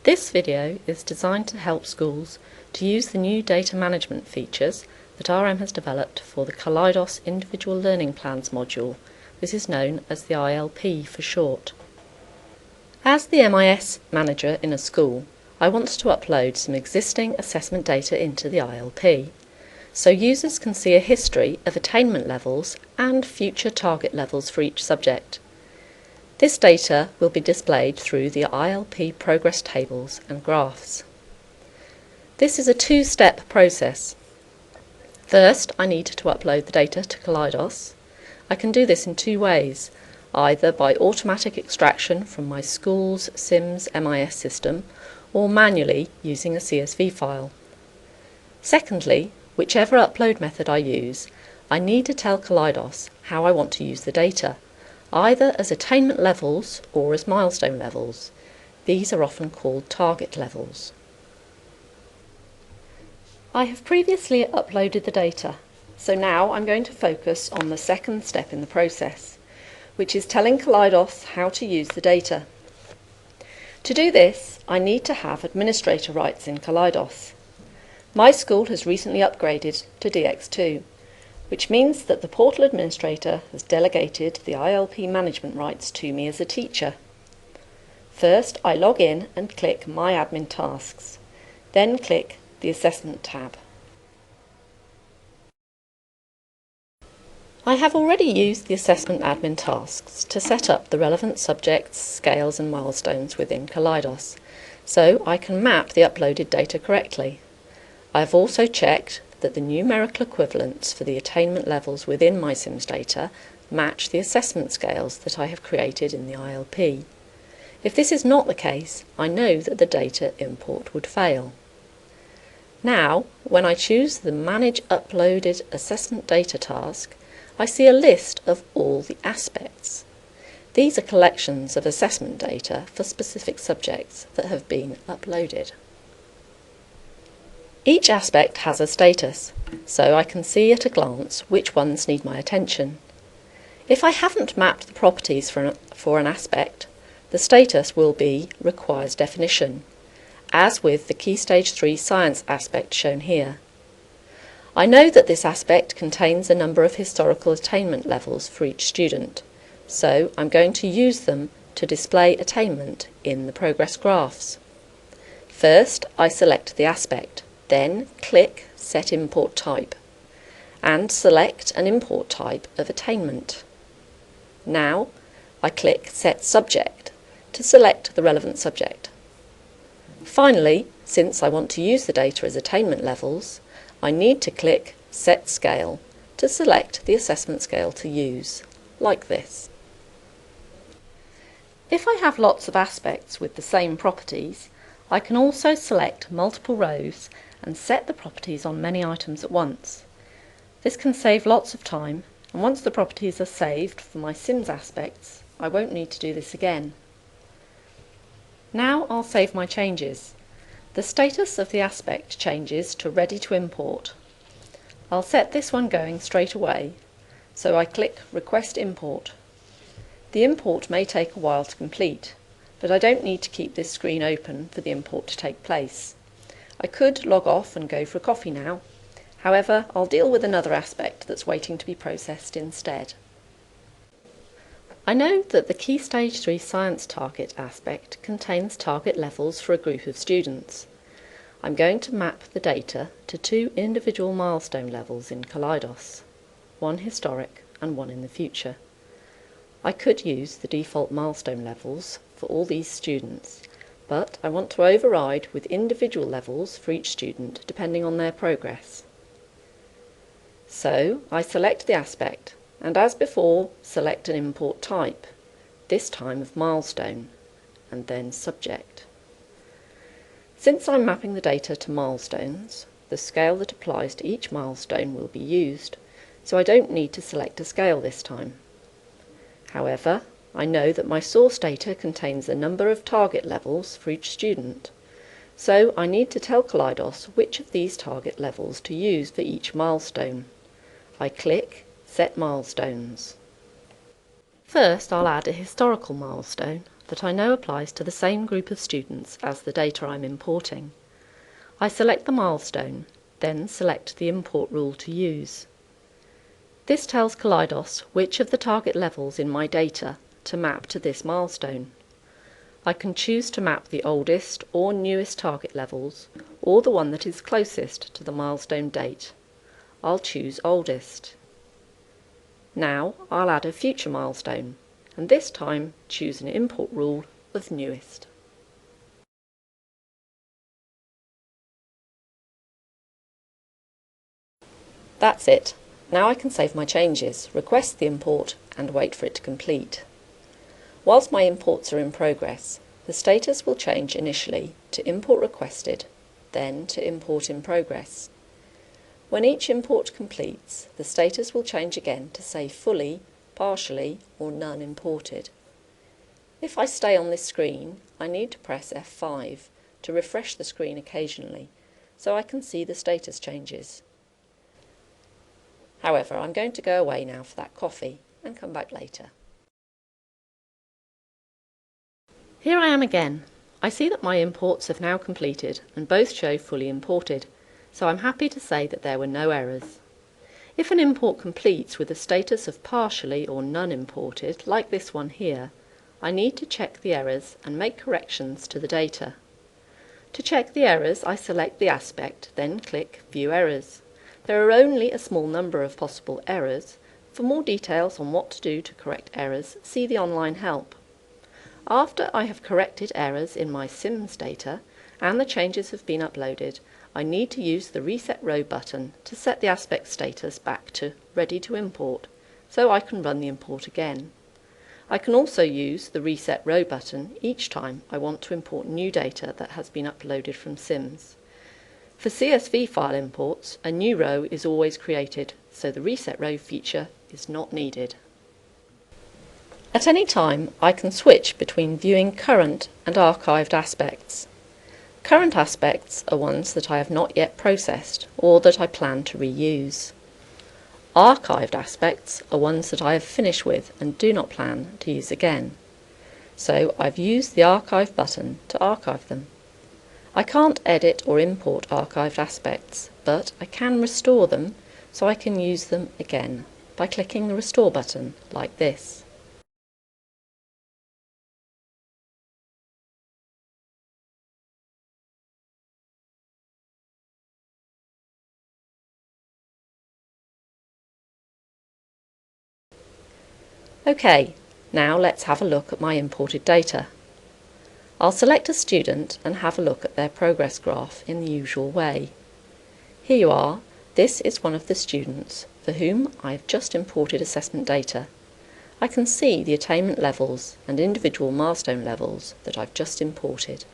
This video is designed to help schools to use the new data management features that RM has developed for the Kaleidos Individual Learning Plans module. This is known as the ILP for short. As the MIS manager in a school, I want to upload some existing assessment data into the ILP, so users can see a history of attainment levels and future target levels for each subject. This data will be displayed through the ILP progress tables and graphs. This is a two-step process. First, I need to upload the data to Kaleidos. I can do this in two ways, either by automatic extraction from my school's SIMS MIS system or manually using a CSV file. Secondly, whichever upload method I use, I need to tell Kaleidos how I want to use the data, either as attainment levels or as milestone levels. These are often called target levels. I have previously uploaded the data, so now I'm going to focus on the second step in the process, which is telling Kaleidos how to use the data. To do this, I need to have administrator rights in Kaleidos. My school has recently upgraded to DX2, which means that the portal administrator has delegated the ILP management rights to me as a teacher. First, I log in and click My Admin Tasks, then click the Assessment tab. I have already used the Assessment Admin Tasks to set up the relevant subjects, scales and milestones within Kaleidos, so I can map the uploaded data correctly. I have also checked that the numerical equivalents for the attainment levels within my SIMS data match the assessment scales that I have created in the ILP. If this is not the case, I know that the data import would fail. Now, when I choose the Manage Uploaded Assessment Data task, I see a list of all the aspects. These are collections of assessment data for specific subjects that have been uploaded. Each aspect has a status, so I can see at a glance which ones need my attention. If I haven't mapped the properties for an aspect, the status will be Requires Definition, as with the Key Stage 3 Science aspect shown here. I know that this aspect contains a number of historical attainment levels for each student, so I'm going to use them to display attainment in the progress graphs. First, I select the aspect. Then click Set Import Type and select an import type of attainment. Now I click Set Subject to select the relevant subject. Finally, since I want to use the data as attainment levels, I need to click Set Scale to select the assessment scale to use, like this. If I have lots of aspects with the same properties, I can also select multiple rows and set the properties on many items at once. This can save lots of time, and once the properties are saved for my SIMS aspects, I won't need to do this again. Now I'll save my changes. The status of the aspect changes to Ready to Import. I'll set this one going straight away, so I click Request Import. The import may take a while to complete, but I don't need to keep this screen open for the import to take place. I could log off and go for a coffee now. However, I'll deal with another aspect that's waiting to be processed instead. I know that the Key Stage 3 Science target aspect contains target levels for a group of students. I'm going to map the data to two individual milestone levels in Kaleidos, one historic and one in the future. I could use the default milestone levels for all these students, but I want to override with individual levels for each student depending on their progress. So I select the aspect and, as before, select an import type, this time of milestone, and then subject. Since I'm mapping the data to milestones, the scale that applies to each milestone will be used, so I don't need to select a scale this time. However, I know that my source data contains a number of target levels for each student, so I need to tell Kaleidos which of these target levels to use for each milestone. I click Set Milestones. First, I'll add a historical milestone that I know applies to the same group of students as the data I'm importing. I select the milestone, then select the import rule to use. This tells Kaleidos which of the target levels in my data to map to this milestone. I can choose to map the oldest or newest target levels, or the one that is closest to the milestone date. I'll choose oldest. Now I'll add a future milestone, and this time choose an import rule of newest. That's it. Now I can save my changes, request the import, and wait for it to complete. Whilst my imports are in progress, the status will change initially to import requested, then to import in progress. When each import completes, the status will change again to say fully, partially, or none imported. If I stay on this screen, I need to press F5 to refresh the screen occasionally, so I can see the status changes. However, I'm going to go away now for that coffee and come back later. Here I am again. I see that my imports have now completed and both show fully imported, so I'm happy to say that there were no errors. If an import completes with a status of partially or none imported, like this one here, I need to check the errors and make corrections to the data. To check the errors, I select the aspect, then click View Errors. There are only a small number of possible errors. For more details on what to do to correct errors, see the online help. After I have corrected errors in my SIMS data and the changes have been uploaded, I need to use the Reset Row button to set the aspect status back to Ready to Import, so I can run the import again. I can also use the Reset Row button each time I want to import new data that has been uploaded from SIMS. For CSV file imports, a new row is always created, so the Reset Row feature is not needed. At any time, I can switch between viewing current and archived aspects. Current aspects are ones that I have not yet processed or that I plan to reuse. Archived aspects are ones that I have finished with and do not plan to use again. So I've used the Archive button to archive them. I can't edit or import archived aspects, but I can restore them, so I can use them again by clicking the Restore button like this. OK, now let's have a look at my imported data. I'll select a student and have a look at their progress graph in the usual way. Here you are. This is one of the students for whom I have just imported assessment data. I can see the attainment levels and individual milestone levels that I've just imported.